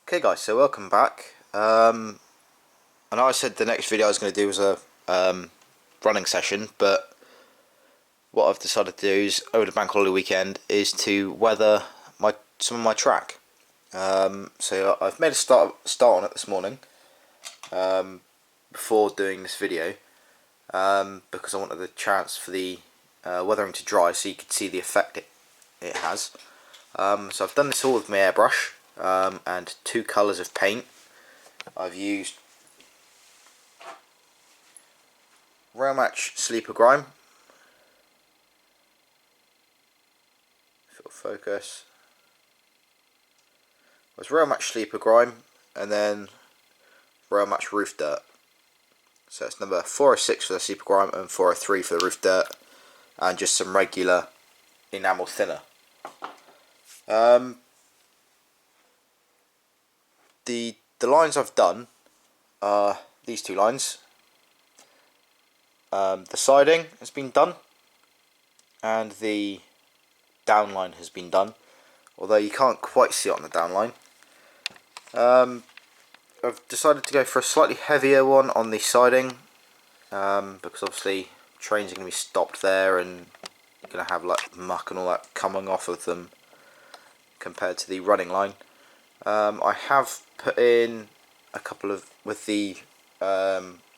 Okay guys, so welcome back. I know I said the next video I was going to do was a running session, but what I've decided to do is, over the bank holiday weekend, is to weather some of my track. So I've made a start on it this morning, before doing this video, because I wanted the chance for the weathering to dry so you could see the effect it has. So I've done this all with my airbrush and two colours of paint. I've used railmatch sleeper grime, if it'll focus. It was railmatch sleeper grime and then railmatch roof dirt. So it's number 406 for the sleeper grime and 403 for the roof dirt, and just some regular enamel thinner. The lines I've done are these two lines. The siding has been done and the downline has been done, although you can't quite see it on the downline. I've decided to go for a slightly heavier one on the siding, because obviously trains are going to be stopped there and you're going to have like muck and all that coming off of them compared to the running line. I have put in a couple of, with the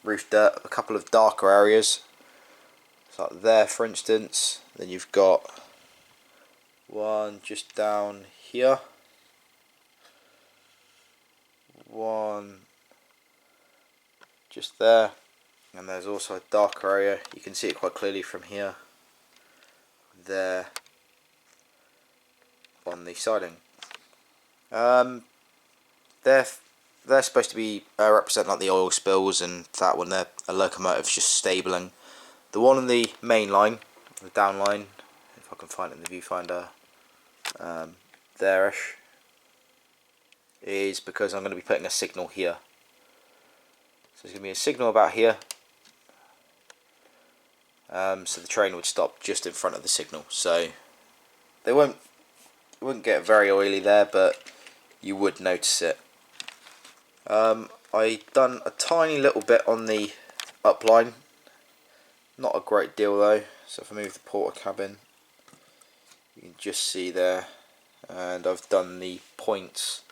roof dirt, a couple of darker areas. So like there for instance, then you've got one just down here, one just there, and there's also a darker area. You can see it quite clearly from here, there, on the siding. They're supposed to be represent like the oil spills, and that one there, a locomotive's just stabling. The one on the main line, the down line, if I can find it in the viewfinder, there-ish, is because I'm going to be putting a signal here. So there's going to be a signal about here, so the train would stop just in front of the signal. So they wouldn't get very oily there, but you would notice it. I done a tiny little bit on the upline, not a great deal though. So if I move the porter cabin, you can just see there, and I've done the points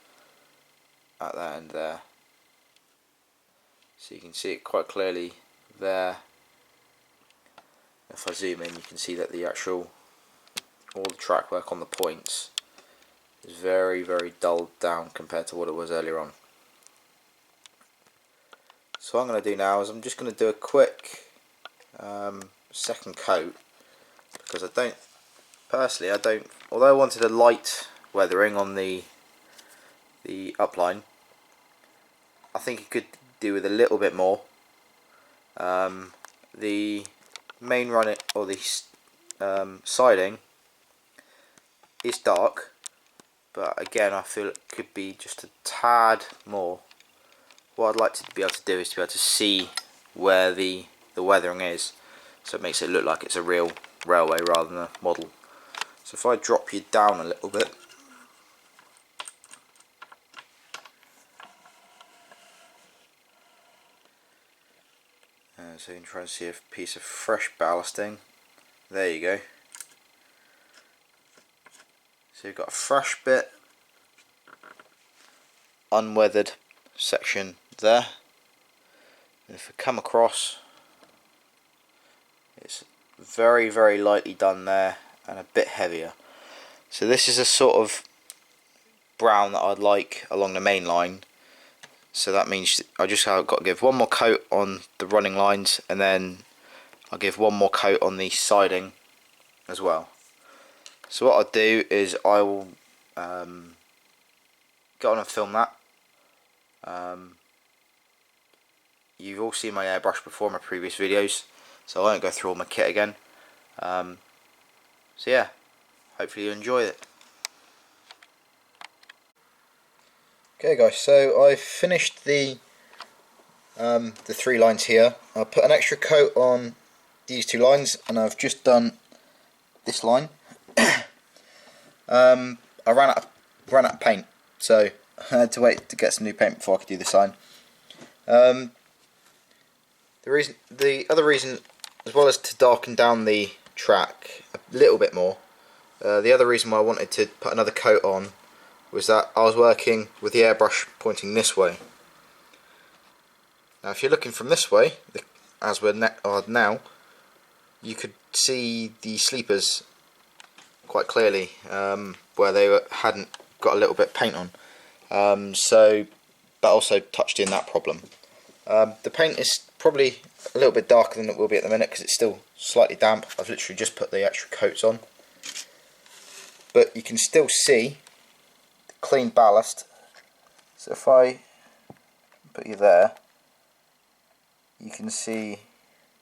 at that end there, so you can see it quite clearly there. If I zoom in, you can see that the actual, all the track work on the points is very, very dulled down compared to what it was earlier on. So what I'm going to do now is I'm just going to do a quick second coat, because personally I don't, although I wanted a light weathering on the upline, I think you could do with a little bit more. The main run, or the siding, is dark, but again I feel it could be just a tad more. What I'd like to be able to do is to be able to see where the weathering is, so it makes it look like it's a real railway rather than a model. So if I drop you down a little bit, so you can try and see a piece of fresh ballasting. There you go. So you've got a fresh bit, unweathered section there, and if I come across, it's very, very lightly done there and a bit heavier. So this is a sort of brown that I'd like along the main line. So that means I just have got to give one more coat on the running lines, and then I'll give one more coat on the siding as well. So what I'll do is I will go on and film that. You've all seen my airbrush before in my previous videos, so I won't go through all my kit again. So yeah, hopefully you enjoy it. Okay guys, so I've finished the three lines here. I'll put an extra coat on these two lines, and I've just done this line. I ran out of paint, so I had to wait to get some new paint before I could do the sign. The other reason, as well as to darken down the track a little bit more, the other reason why I wanted to put another coat on was that I was working with the airbrush pointing this way. Now if you're looking from this way, as we're now, you could see the sleepers quite clearly, where they hadn't got a little bit of paint on. So that also touched in that problem. The paint is probably a little bit darker than it will be at the minute because it's still slightly damp. I've literally just put the extra coats on. But you can still see the clean ballast. So if I put you there, you can see,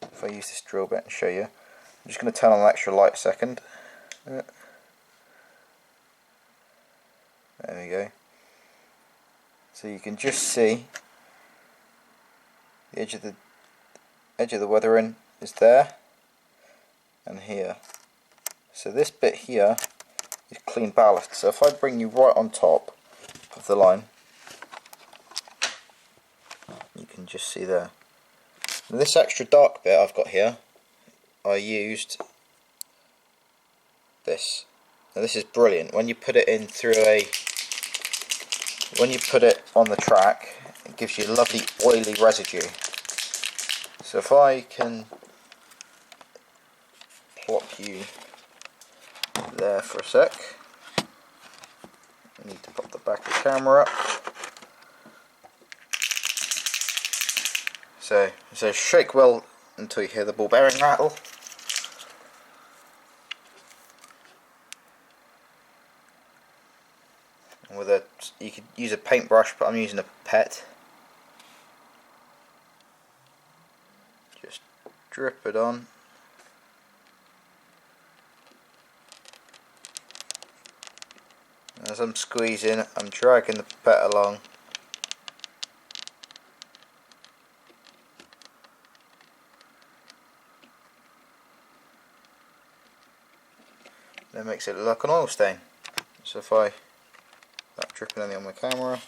if I use this drill bit and show you, I'm just going to turn on the extra light a second. There we go. So you can just see the edge of the weathering is there and here. So this bit here is clean ballast. So if I bring you right on top of the line, you can just see there. Now this extra dark bit I've got here, I used this. Now this is brilliant. When you put it in through when you put it on the track, it gives you a lovely oily residue. So if I can plop you there for a sec, I need to pop the back of the camera up. So shake well until you hear the ball bearing rattle. And you could use a paintbrush, but I'm using a pet. Just drip it on. As I'm squeezing, I'm dragging the pet along. That makes it look like an oil stain. So if that dripping only on my camera.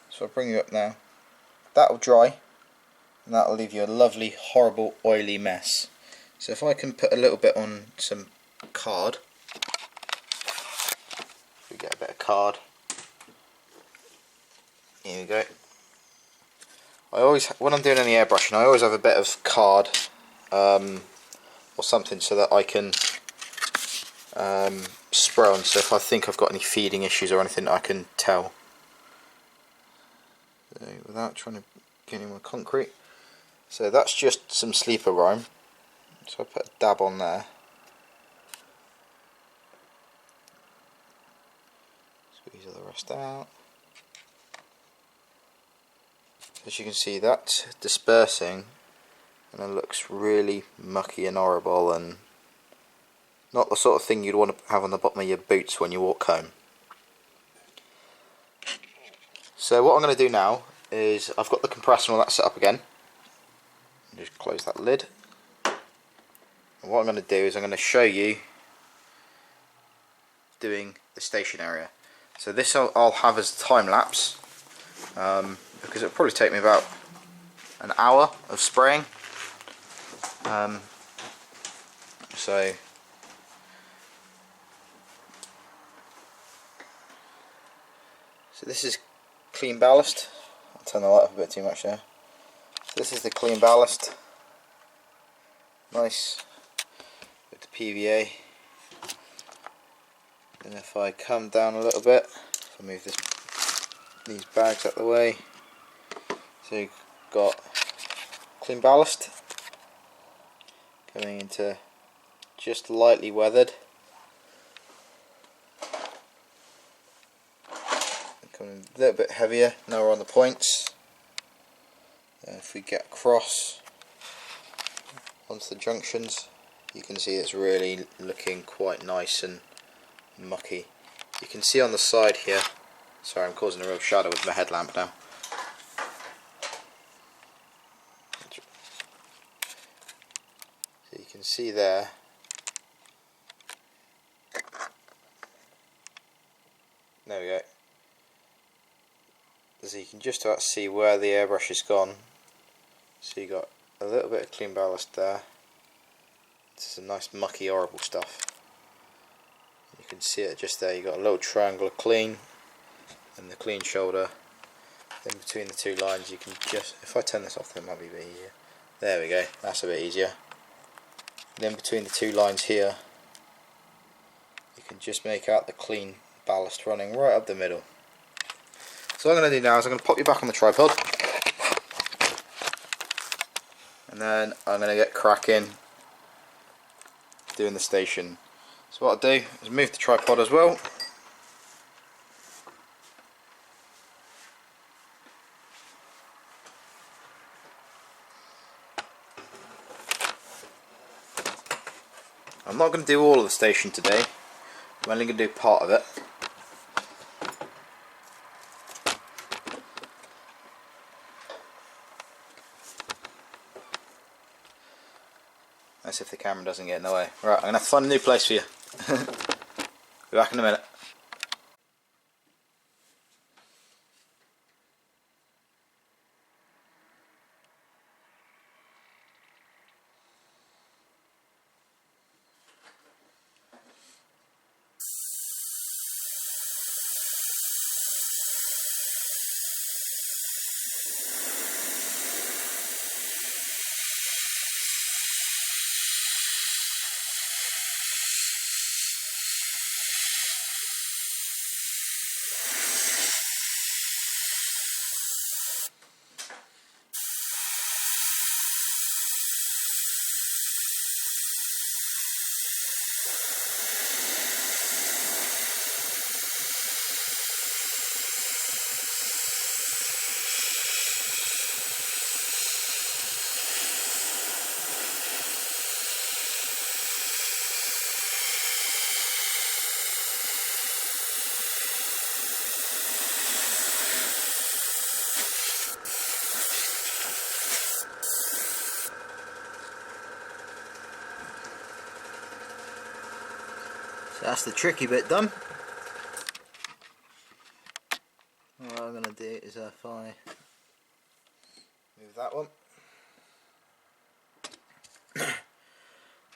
So I'll bring you up now. That'll dry, and that'll leave you a lovely, horrible, oily mess. So if I can put a little bit on some card, we get a bit of card. Here we go. When I'm doing any airbrushing, I always have a bit of card or something so that I can spray on, so if I think I've got any feeding issues or anything, I can tell. So without trying to get any more concrete. So that's just some sleeper grime. So I put a dab on there. Squeeze all the rest out. As you can see, that's dispersing, and it looks really mucky and horrible, and not the sort of thing you'd want to have on the bottom of your boots when you walk home. So what I'm going to do now is, I've got the compressor and all that set up again. Just close that lid. And what I'm going to do is I'm going to show you doing the station area. So this I'll have as time lapse, because it'll probably take me about an hour of spraying. So this is clean ballast. I'll turn the light up a bit too much there. This is the clean ballast. Nice with the PVA. And if I come down a little bit, if I move these bags out of the way, so you've got clean ballast going into just lightly weathered. Coming a little bit heavier, now we're on the points. And if we get across onto the junctions, you can see it's really looking quite nice and mucky. You can see on the side here, sorry I'm causing a real shadow with my headlamp now. So you can see there, there we go. so you can just about see where the airbrush has gone. So you got a little bit of clean ballast there. This is some nice mucky horrible stuff. You can see it just there. You got a little triangle of clean and the clean shoulder. Then between the two lines you can just, if I turn this off that might be a bit easier. There we go, that's a bit easier. Then between the two lines here you can just make out the clean ballast running right up the middle. So what I'm going to do now is I'm going to pop you back on the tripod and then I'm going to get cracking doing the station. So what I'll do is move the tripod as well. I'm not going to do all of the station today, I'm only going to do part of it. That's if the camera doesn't get in the way. Right, I'm going to have to find a new place for you. Be back in a minute. So that's the tricky bit done. What I'm going to do is if I move that one,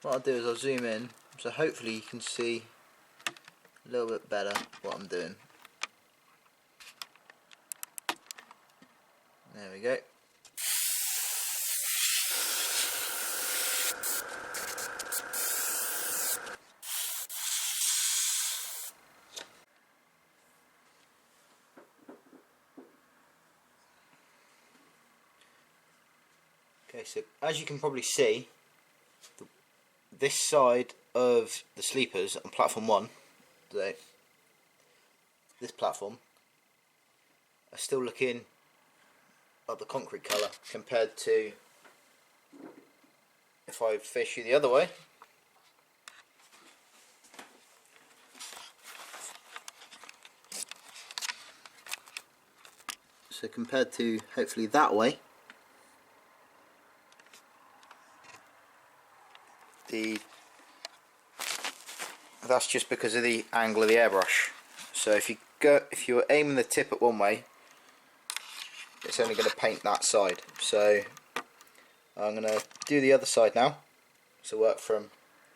what I'll do is I'll zoom in, so hopefully you can see a little bit better what I'm doing. There we go. Okay, so as you can probably see, this side of the sleepers on platform 1, this platform, are still looking like the concrete colour compared to if I face you the other way. So compared to hopefully that way, that's just because of the angle of the airbrush. So if you're aiming the tip at one way, it's only going to paint that side. So I'm going to do the other side now. So work from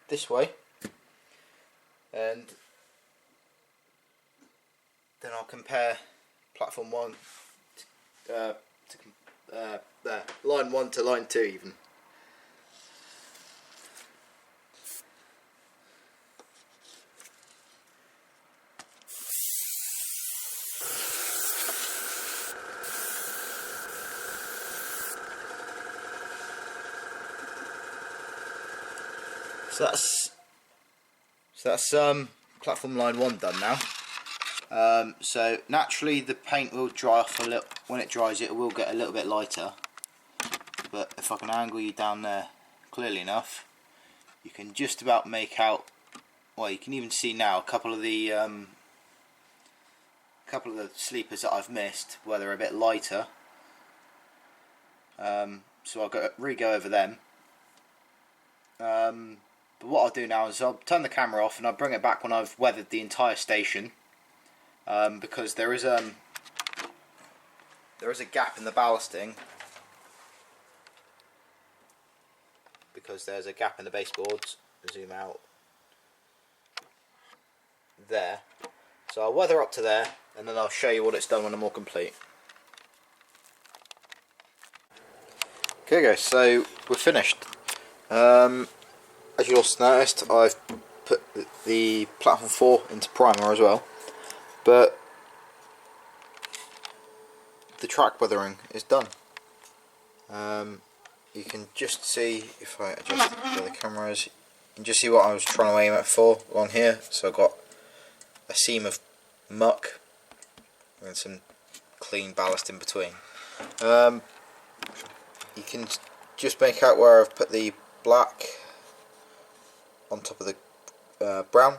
this way, and then I'll compare platform 1 line 1 to line 2 even. So that's platform line 1 done now. So naturally the paint will dry off a little. When it dries, it will get a little bit lighter. But if I can angle you down there clearly enough, you can just about make out. Well, you can even see now a couple of the sleepers that I've missed where they're a bit lighter. So I'll re-go over them. But what I'll do now is I'll turn the camera off and I'll bring it back when I've weathered the entire station, because there is there is a gap in the ballasting because there's a gap in the baseboards. Zoom out there. So I'll weather up to there and then I'll show you what it's done when I'm more complete. Okay guys, so we're finished. As you also noticed, I've put the platform 4 into primer as well, but the track weathering is done. You can just see, if I adjust where the camera is, you can just see what I was trying to aim at for along here. So I've got a seam of muck and some clean ballast in between. You can just make out where I've put the black on top of the brown,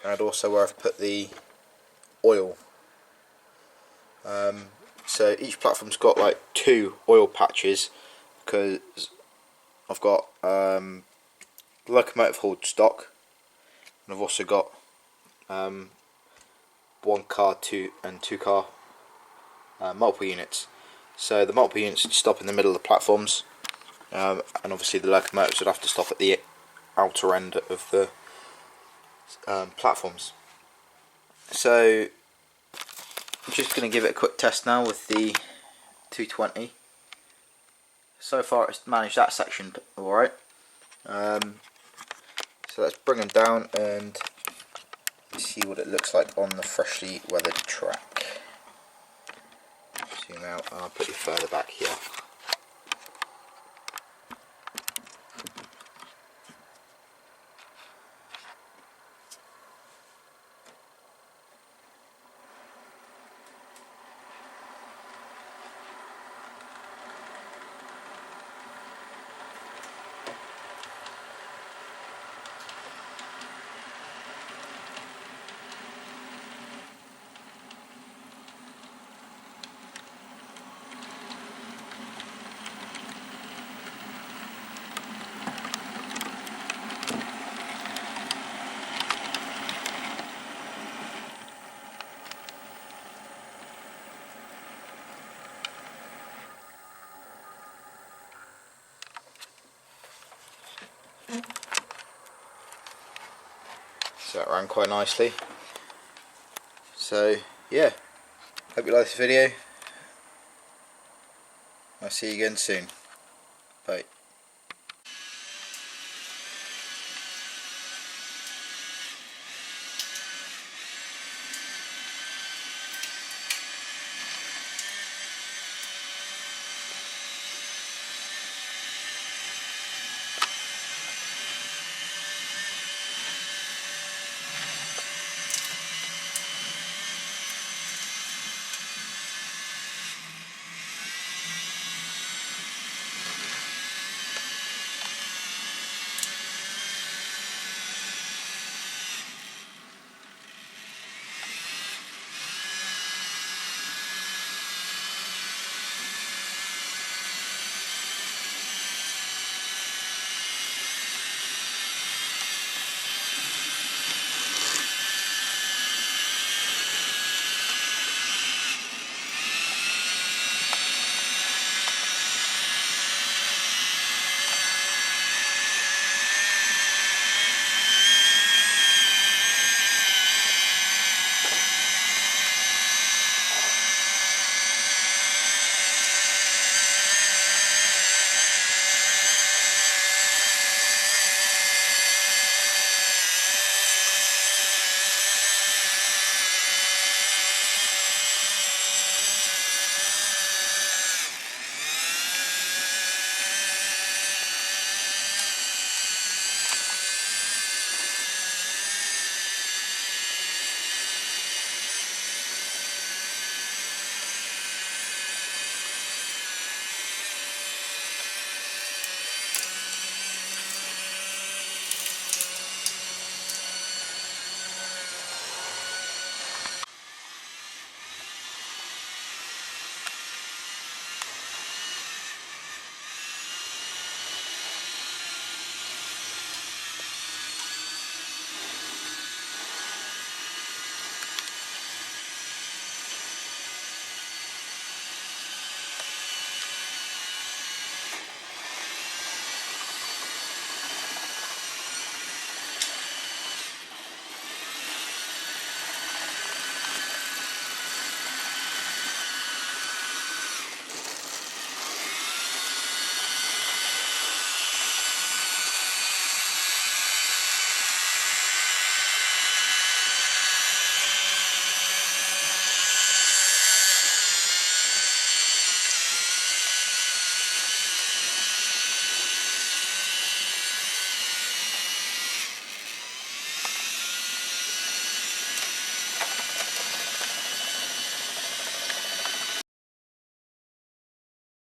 and also where I've put the oil. So each platform's got like 2 oil patches because I've got locomotive hauled stock, and I've also got 1 car, 2 car multiple units. So the multiple units would stop in the middle of the platforms, and obviously the locomotives would have to stop at the outer end of the platforms. So I'm just going to give it a quick test now with the 220. So far it's managed that section alright. So let's bring them down and see what it looks like on the freshly weathered track. Zoom out, I'll put you further back here. So that ran quite nicely. So yeah, hope you liked this video. I'll see you again soon. Bye.